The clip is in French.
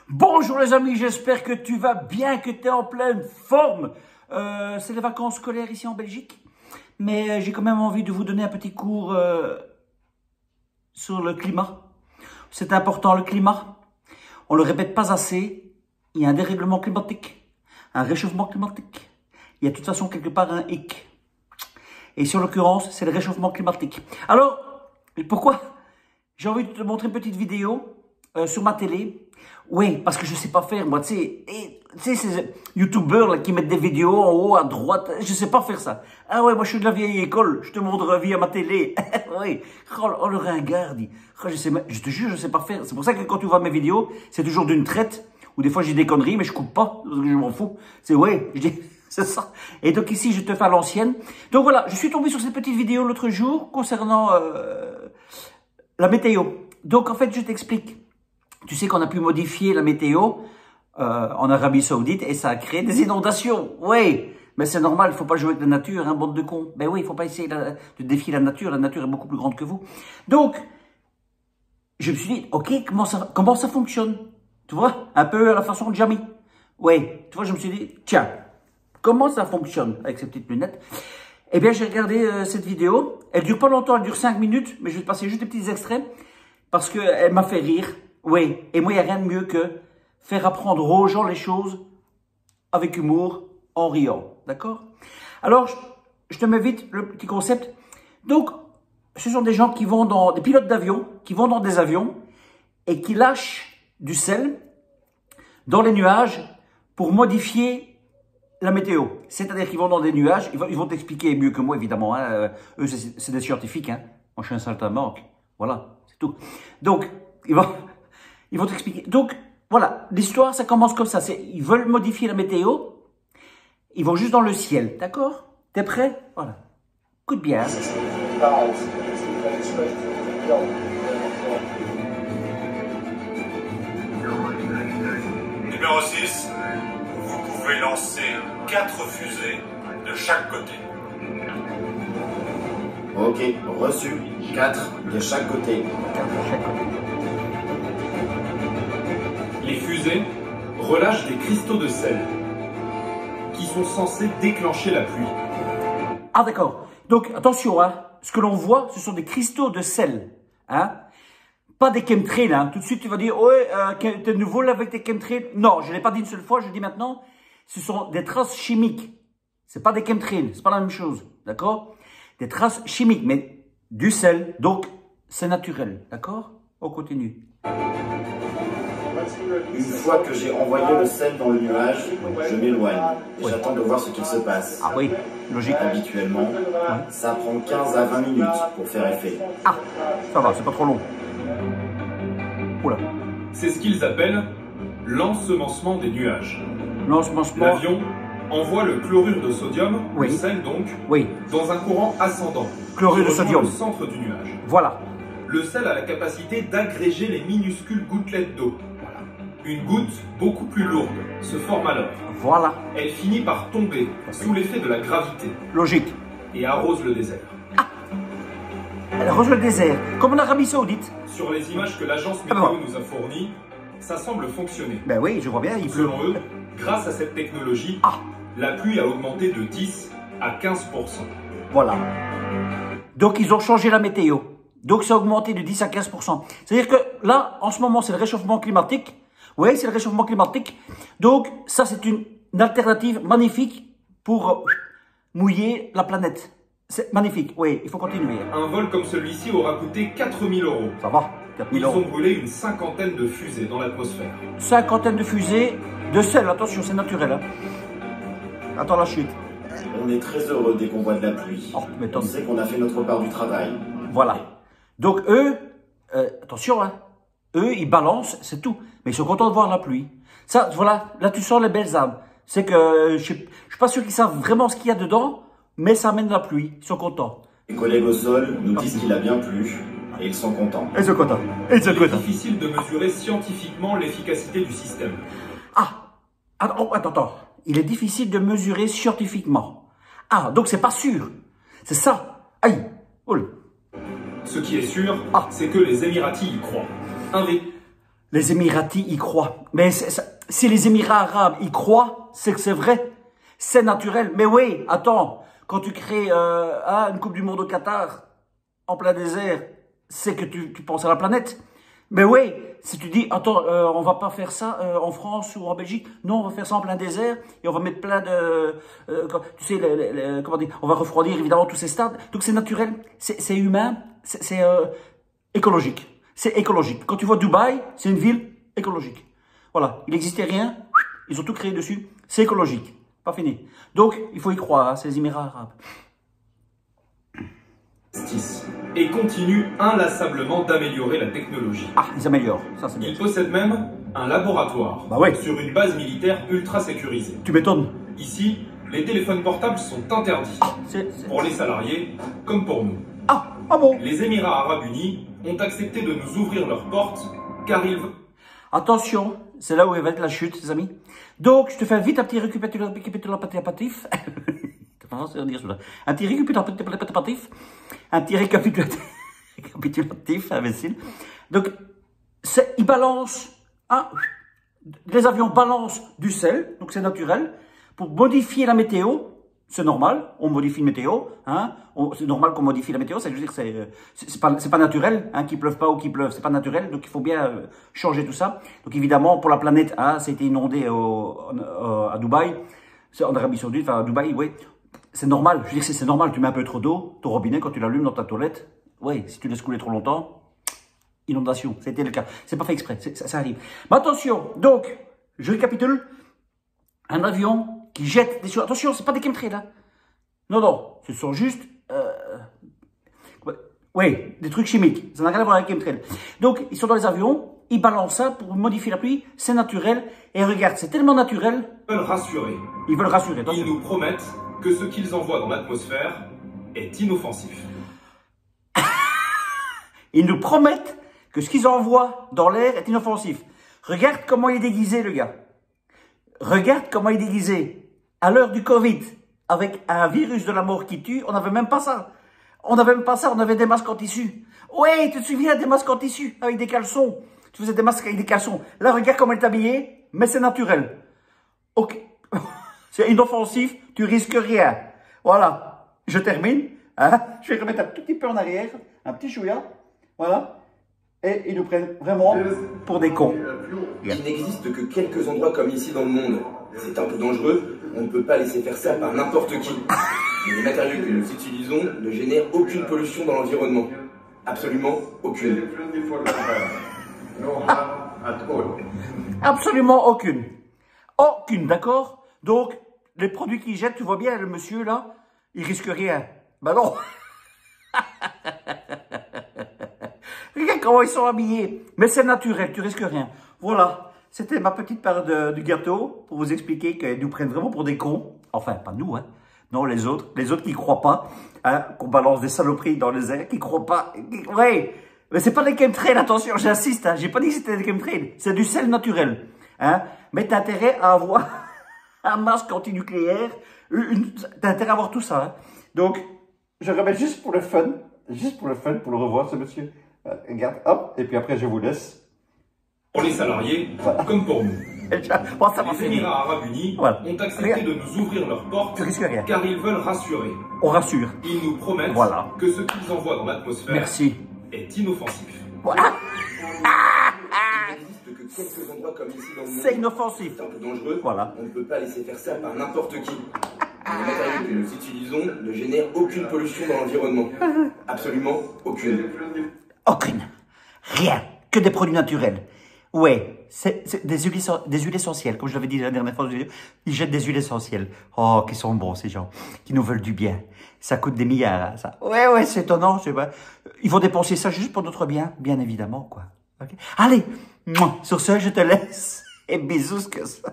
Bonjour les amis, j'espère que tu vas bien, que tu es en pleine forme. C'est les vacances scolaires ici en Belgique, mais j'ai quand même envie de vous donner un petit cours sur le climat. C'est important le climat, on le répète pas assez, il y a un dérèglement climatique, un réchauffement climatique, il y a de toute façon quelque part un hic. Et sur l'occurrence, c'est le réchauffement climatique. Alors, pourquoi j'ai envie de te montrer une petite vidéo sur ma télé? Oui, parce que je sais pas faire, moi, tu sais, ces youtubeurs là qui mettent des vidéos en haut à droite, je sais pas faire ça. Ah ouais, moi je suis de la vieille école, je te montre via ma télé. Oui, oh le ringard, dit. Oh, je te jure, je sais pas faire. C'est pour ça que quand tu vois mes vidéos, c'est toujours d'une traite, ou des fois j'ai des conneries, mais je coupe pas, parce que je m'en fous. C'est ouais, je dis, c'est ça. Et donc ici, je te fais à l'ancienne. Donc voilà, je suis tombé sur cette petite vidéo l'autre jour concernant la météo. Donc en fait, je t'explique. Tu sais qu'on a pu modifier la météo en Arabie Saoudite et ça a créé des inondations. Oui, mais c'est normal, il faut pas jouer avec la nature, hein, bande de cons. Ben oui, il faut pas essayer de défier la nature est beaucoup plus grande que vous. Donc, je me suis dit, ok, comment ça fonctionne? Tu vois, un peu à la façon de Jamie. Oui, tu vois, je me suis dit, tiens, comment ça fonctionne avec ces petites lunettes? Eh bien, j'ai regardé cette vidéo. Elle dure pas longtemps, elle dure 5 minutes, mais je vais te passer juste des petits extraits parce qu'elle m'a fait rire. Oui, et moi, il n'y a rien de mieux que faire apprendre aux gens les choses avec humour, en riant, d'accord? Alors, je te mets vite le petit concept. Donc, ce sont des gens qui vont des pilotes d'avion, qui vont dans des avions et qui lâchent du sel dans les nuages pour modifier la météo. C'est-à-dire qu'ils vont dans des nuages, ils vont t'expliquer mieux que moi, évidemment, hein. Eux, c'est des scientifiques, hein. Moi, je suis un saltimbanque. Voilà, c'est tout. Donc, ils vont t'expliquer. Donc, voilà, l'histoire, ça commence comme ça. Ils veulent modifier la météo. Ils vont juste dans le ciel, d'accord? T'es prêt? Voilà. Écoute bien. Numéro 6, vous pouvez lancer 4 fusées de chaque côté. Ok, reçu. 4 de chaque côté. Les fusées relâchent des cristaux de sel qui sont censés déclencher la pluie. Ah d'accord. Donc attention, hein, ce que l'on voit, ce sont des cristaux de sel. Hein. Pas des chemtrails. Hein. Tout de suite, tu vas dire, ouais, t'es nouveau là avec tes chemtrails. Non, je ne l'ai pas dit une seule fois, je le dis maintenant. Ce sont des traces chimiques. C'est pas des chemtrails, c'est pas la même chose. D'accord? Des traces chimiques, mais du sel, donc c'est naturel. D'accord? On continue. Une fois que j'ai envoyé le sel dans le nuage, je m'éloigne et j'attends de voir ce qu'il se passe. Ah oui, logique. Habituellement, ça prend 15 à 20 minutes pour faire effet. Ah, ça va, c'est pas trop long. Oula. C'est ce qu'ils appellent l'ensemencement des nuages. L'ensemencement. L'avion envoie le chlorure de sodium, Oui. le sel donc, Oui. dans un courant ascendant. Chlorure de qui rejoint sodium. le centre du nuage. Voilà. Le sel a la capacité d'agréger les minuscules gouttelettes d'eau. Une goutte beaucoup plus lourde se forme alors. Voilà. Elle finit par tomber sous l'effet de la gravité Logique. et arrose le désert. Elle rejoint le désert, comme en Arabie Saoudite. Sur les images que l'agence météo nous a fournies, ça semble fonctionner. Ben oui, je vois bien, il pleut. Selon eux, grâce à cette technologie, la pluie a augmenté de 10 à 15%. Voilà. Donc ils ont changé la météo. Donc ça a augmenté de 10 à 15%. C'est-à-dire que là, en ce moment, c'est le réchauffement climatique. Oui, c'est le réchauffement climatique. Donc ça, c'est une alternative magnifique pour mouiller la planète. C'est magnifique. Oui, il faut continuer. Un vol comme celui-ci aura coûté 4 000 €. Ça va, 4 000 Ils ont €. brûlé une cinquantaine de fusées dans l'atmosphère. Cinquantaine de fusées de sel. Attention, c'est naturel. Hein. Attends la chute. On est très heureux dès qu'on voit de la pluie. Oh, tu On m'étonnes. sait qu'on a fait notre part du travail. Voilà. Donc eux, attention, hein, eux, ils balancent, c'est tout. Mais ils sont contents de voir la pluie. Ça, voilà, là tu sens les belles âmes. C'est que je suis pas sûr qu'ils savent vraiment ce qu'il y a dedans, mais ça amène la pluie. Ils sont contents. Les collègues au sol nous disent qu'il a bien plu et ils sont contents. Ils sont contents. Ils sont Il est contents. difficile de mesurer scientifiquement l'efficacité du système. Attends. Il est difficile de mesurer scientifiquement. Ah, donc c'est pas sûr. C'est ça. Aïe. Oula. Ce qui est sûr, c'est que les Émiratis y croient. Les Émiratis y croient. Mais si les Émirats arabes y croient, c'est que c'est vrai. C'est naturel. Mais oui, attends, quand tu crées une Coupe du Monde au Qatar, en plein désert, c'est que tu penses à la planète. Mais oui, si tu dis, attends, on va pas faire ça en France ou en Belgique, non, on va faire ça en plein désert et on va mettre plein de, tu sais, comment dire, on va refroidir évidemment tous ces stades. Donc c'est naturel, c'est humain, c'est écologique. C'est écologique. Quand tu vois Dubaï, c'est une ville écologique. Voilà, il n'existait rien, ils ont tout créé dessus, c'est écologique. Pas fini. Donc il faut y croire, hein, ces Émirats arabes. Et continue inlassablement d'améliorer la technologie. Ah, ils améliorent, ça c'est bien. Il possède même un laboratoire sur une base militaire ultra sécurisée. Tu m'étonnes. Ici, les téléphones portables sont interdits pour les salariés comme pour nous. Ah bon. Les Émirats arabes unis ont accepté de nous ouvrir leurs portes car ils veulent... Attention, c'est là où va être la chute, les amis. Donc, je te fais vite un petit récapitulatif. Un petit récapitulatif, imbécile. Donc, ils balancent, les avions balancent du sel, donc c'est naturel, pour modifier la météo. C'est normal, on modifie la météo, hein. C'est normal qu'on modifie la météo, c'est dire c'est pas naturel, hein, qu'il pleuve pas ou qu'il pleuve, c'est pas naturel, donc il faut bien changer tout ça. Donc évidemment, pour la planète, hein, ça a été inondé à Dubaï, en Arabie Saoudite, enfin à Dubaï, oui. C'est normal, je veux dire, c'est normal, tu mets un peu trop d'eau, ton robinet, quand tu l'allumes dans ta toilette, oui, si tu laisses couler trop longtemps, inondation, c'était le cas. C'est pas fait exprès, ça arrive. Mais attention, donc, je récapitule, un avion qui jette des choses. Attention, c'est pas des chemtrails, là. Non, ce sont juste, des trucs chimiques. Ça n'a rien à voir avec les chemtrails. Donc, ils sont dans les avions, ils balancent ça pour modifier la pluie, c'est naturel. Et regarde, c'est tellement naturel. Ils veulent rassurer. Ils veulent rassurer, attention. Ils nous promettent que ce qu'ils envoient dans l'atmosphère est inoffensif. Ils nous promettent que ce qu'ils envoient dans l'air est inoffensif. Regarde comment il est déguisé, le gars. Regarde comment il est déguisé. À l'heure du Covid, avec un virus de la mort qui tue, on n'avait même pas ça. On avait des masques en tissu. Ouais, tu te souviens des masques en tissu avec des caleçons. Tu faisais des masques avec des caleçons. Là, regarde comment il est habillé, mais c'est naturel. Ok. C'est inoffensif, tu risques rien. Voilà. Je termine. Hein? Je vais remettre un tout petit peu en arrière, un petit chouïa. Voilà. Et ils nous prennent vraiment pour des cons. Il n'existe que quelques endroits comme ici dans le monde. C'est un peu dangereux, on ne peut pas laisser faire ça par n'importe qui. Mais les matériaux que nous utilisons ne génèrent aucune pollution dans l'environnement. Absolument aucune. Absolument aucune. Aucune, d'accord? Donc, les produits qu'ils jettent, tu vois bien, le monsieur là, il risque rien. Ben non. Regarde comment ils sont habillés. Mais c'est naturel, tu risques rien. Voilà. C'était ma petite part du gâteau pour vous expliquer qu'ils nous prennent vraiment pour des cons. Enfin, pas nous, hein. Non, les autres qui croient pas, hein, qu'on balance des saloperies dans les airs, qui croient pas. Ouais. Mais c'est pas des chemtrails, attention, j'insiste, hein. J'ai pas dit que c'était des chemtrails. C'est du sel naturel, hein. Mais t'as intérêt à avoir un masque antinucléaire. T'as intérêt à avoir tout ça, hein. Donc, je remets juste pour le fun, pour le revoir, ce monsieur. Regarde, hop, et puis après, je vous laisse. Pour les salariés, comme pour nous. Bon, ça les Émirats arabes unis ont accepté de nous ouvrir leurs portes car ils veulent rassurer. On rassure. Ils nous promettent que ce qu'ils envoient dans l'atmosphère est inoffensif. Voilà. Il n'existe que quelques endroits comme ici dans le monde. C'est inoffensif. C'est un peu dangereux. Voilà. On ne peut pas laisser faire ça par n'importe qui. Les matériaux que nous utilisons ne génèrent aucune pollution dans l'environnement. Absolument aucune. Aucune. Rien. Que des produits naturels. Ouais, c'est des huiles essentielles, comme je l'avais dit la dernière fois, ils jettent des huiles essentielles. Oh, qu'ils sont bons, ces gens, qui nous veulent du bien. Ça coûte des milliards, hein, ça. Ouais, c'est étonnant, je sais pas. Ils vont dépenser ça juste pour notre bien évidemment, quoi. Okay. Allez, sur ce, je te laisse. Et bisous, que ça.